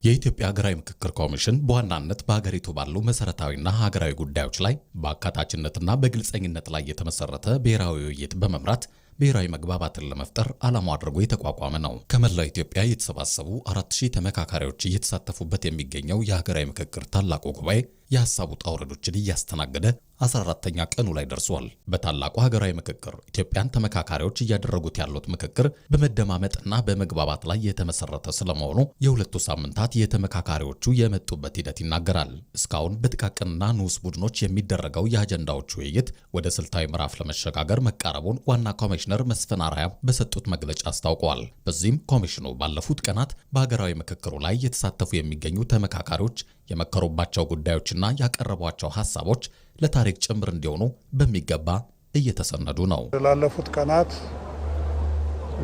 የኢትዮጵያ ሀገራዊ ምክክር ኮሚሽን በዋናነት በሀገሪቱ ባሉ መሰረታዊና ሀገራዊ ጉዳዮች ላይ በአካታችነትና በግልጸኝነት ላይ የተመሰረተ ብሔራዊ ውይይት በመምራት ብሔራዊ መግባባትን ለመፍጠር ዓላማው አድርጎ የተቋቋመ ነው። ከመላው ኢትዮጵያ የተሰባሰቡ 4000 ተመካካሪዎች እየተሳተፉበት የሚገኘው የሀገራዊ ምክክር ታላቁ ጉባኤ የሐሳብ ውጣ ውረዶችን እያስተናገደ 14ኛ ቀኑ ላይ ደርሷል። በታላቁ ሀገራዊ ምክክር ኢትዮጵያን ተመካካሪዎች እያደረጉት ያሉት ምክክር በመደማመጥና በመግባባት ላይ የተመሰረተ ስለመሆኑ የሁለቱ ሳምንታት የተመካካሪዎቹ የመጡበት ሂደት ይናገራል። እስካሁን በጥቃቅንና ንዑስ ቡድኖች የሚደረገው የአጀንዳዎቹ ውይይት ወደ ስልታዊ ምዕራፍ ለመሸጋገር መቃረቡን ዋና ኮሚሽነር መስፍን አርአያ በሰጡት መግለጫ አስታውቀዋል። በዚህም ኮሚሽኑ ባለፉት ቀናት በሀገራዊ ምክክሩ ላይ የተሳተፉ የሚገኙ ተመካካሪዎች የመከሩባቸው ጉዳዮችና ያቀረቧቸው ሐሳቦች ለታሪክ ጭምር እንዲሆኑ በሚገባ እየተሰነዱ ነው። ላለፉት ቀናት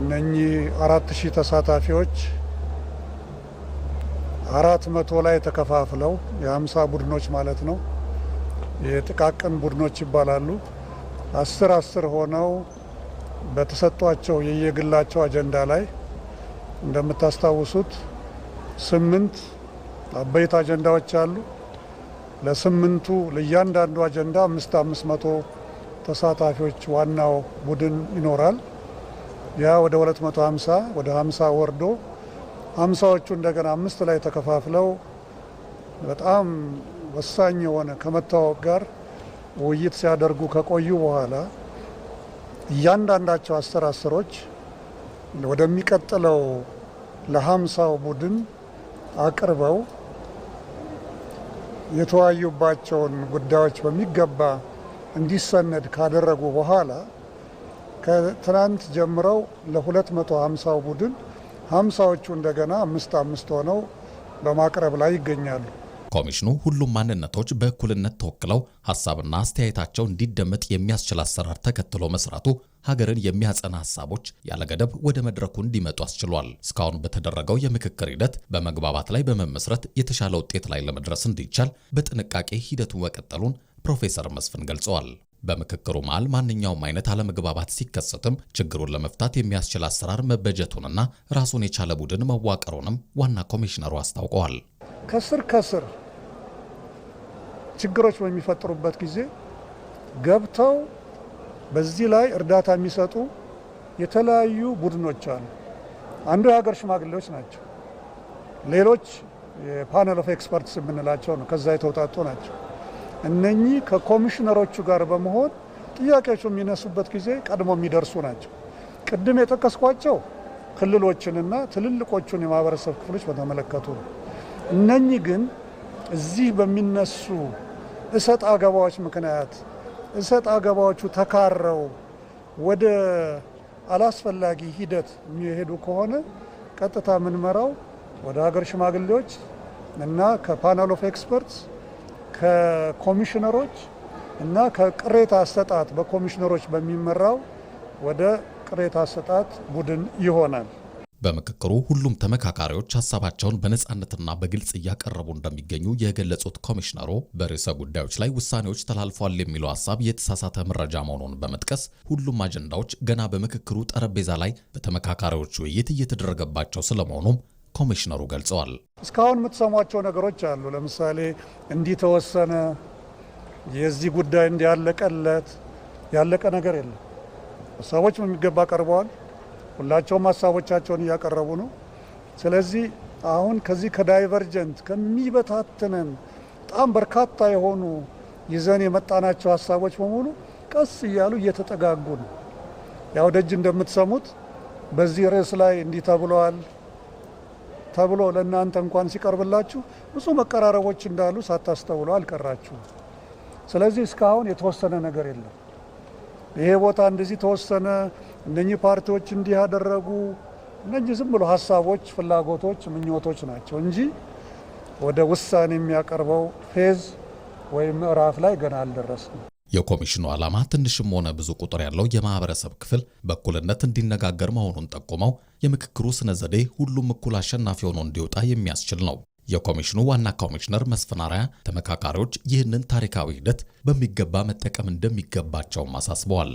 እነኚህ 4000 ተሳታፊዎች 400 ላይ ተከፋፍለው የ50 ቡድኖች ማለት ነው። የጥቃቅን ቡድኖች ይባላሉ። 10 ሆነው በተሰጧቸው የየግላቸው አጀንዳ ላይ እንደምታስታውሱት 8 አበይት አጀንዳዎች አሉ። ለስምንቱ ለእያንዳንዱ አጀንዳ 500 ተሳታፊዎች ዋናው ቡድን ይኖራል። ያ ወደ 250 ወደ 50 ወርዶ 50ዎቹ እንደገና 5 ላይ ተከፋፍለው በጣም ወሳኝ የሆነ ከመታወቅ ጋር ውይይት ሲያደርጉ ከቆዩ በኋላ እያንዳንዳቸው 10ሮች ወደሚቀጥለው ለ50ው ቡድን አቅርበው የተወያዩባቸውን ጉዳዮች በሚገባ እንዲሰነድ ካደረጉ በኋላ ከትናንት ጀምረው ለ250 ቡድን 50ዎቹ እንደገና 5 ሆነው በማቅረብ ላይ ይገኛሉ። ኮሚሽኑ ሁሉም ማንነቶች በእኩልነት ተወክለው ሐሳብና አስተያየታቸው እንዲደመጥ የሚያስችል አሰራር ተከትሎ መስራቱ ሀገርን የሚያጸና ሐሳቦች ያለ ገደብ ወደ መድረኩ እንዲመጡ አስችሏል። እስካሁን በተደረገው የምክክር ሂደት በመግባባት ላይ በመመስረት የተሻለ ውጤት ላይ ለመድረስ እንዲቻል በጥንቃቄ ሂደቱ መቀጠሉን ፕሮፌሰር መስፍን ገልጸዋል። በምክክሩ መሃል ማንኛውም አይነት አለመግባባት ሲከሰትም ችግሩን ለመፍታት የሚያስችል አሰራር መበጀቱንና ራሱን የቻለ ቡድን መዋቀሩንም ዋና ኮሚሽነሩ አስታውቀዋል። ከስር ችግሮች በሚፈጥሩበት ጊዜ ገብተው በዚህ ላይ እርዳታ የሚሰጡ የተለያዩ ቡድኖች አሉ። አንዱ የሀገር ሽማግሌዎች ናቸው። ሌሎች የፓነል ኦፍ ኤክስፐርትስ የምንላቸው ነው። ከዛ የተውጣጡ ናቸው። እነኚህ ከኮሚሽነሮቹ ጋር በመሆን ጥያቄዎች የሚነሱበት ጊዜ ቀድሞ የሚደርሱ ናቸው። ቅድም የጠቀስኳቸው ክልሎችንና ትልልቆቹን የማህበረሰብ ክፍሎች በተመለከቱ ነው። እነኚህ ግን እዚህ በሚነሱ እሰጥ አገባዎች ምክንያት እሰጥ አገባዎቹ ተካረው ወደ አላስፈላጊ ሂደት የሚሄዱ ከሆነ ቀጥታ የምንመራው ወደ ሀገር ሽማግሌዎች እና ከፓነል ኦፍ ኤክስፐርትስ ከኮሚሽነሮች እና ከቅሬታ አሰጣጥ በኮሚሽነሮች በሚመራው ወደ ቅሬታ አሰጣጥ ቡድን ይሆናል። በምክክሩ ሁሉም ተመካካሪዎች ሐሳባቸውን በነጻነትና በግልጽ እያቀረቡ እንደሚገኙ የገለጹት ኮሚሽነሩ በርዕሰ ጉዳዮች ላይ ውሳኔዎች ተላልፈዋል የሚለው ሐሳብ የተሳሳተ መረጃ መሆኑን በመጥቀስ ሁሉም አጀንዳዎች ገና በምክክሩ ጠረጴዛ ላይ በተመካካሪዎች ውይይት እየተደረገባቸው ስለመሆኑም ኮሚሽነሩ ገልጸዋል። እስካሁን የምትሰሟቸው ነገሮች አሉ። ለምሳሌ እንዲህ ተወሰነ፣ የዚህ ጉዳይ እንዲያለቀለት ያለቀ ነገር የለም። ሐሳቦች በሚገባ ቀርበዋል። ሁላቸውም ሐሳቦቻቸውን እያቀረቡ ነው። ስለዚህ አሁን ከዚህ ከዳይቨርጀንት ከሚበታትነን በጣም በርካታ የሆኑ ይዘን የመጣናቸው ሐሳቦች በሙሉ ቀስ እያሉ እየተጠጋጉ ነው። ያው ደጅ እንደምትሰሙት በዚህ ርዕስ ላይ እንዲህ ተብሎ ለእናንተ እንኳን ሲቀርብላችሁ ብዙ መቀራረቦች እንዳሉ ሳታስተውሉ አልቀራችሁም። ስለዚህ እስካሁን የተወሰነ ነገር የለም። ይሄ ቦታ እንደዚህ ተወሰነ፣ እነኚህ ፓርቲዎች እንዲህ ያደረጉ፣ እነኚህ ዝም ብሎ ሐሳቦች፣ ፍላጎቶች፣ ምኞቶች ናቸው እንጂ ወደ ውሳኔ የሚያቀርበው ፌዝ ወይም ምዕራፍ ላይ ገና አልደረስንም። የኮሚሽኑ ዓላማ ትንሽም ሆነ ብዙ ቁጥር ያለው የማህበረሰብ ክፍል በእኩልነት እንዲነጋገር መሆኑን ጠቁመው የምክክሩ ስነ ዘዴ ሁሉም እኩል አሸናፊ ሆኖ እንዲወጣ የሚያስችል ነው። የኮሚሽኑ ዋና ኮሚሽነር መስፍን አርአያ ተመካካሪዎች ይህንን ታሪካዊ ሂደት በሚገባ መጠቀም እንደሚገባቸውም አሳስበዋል።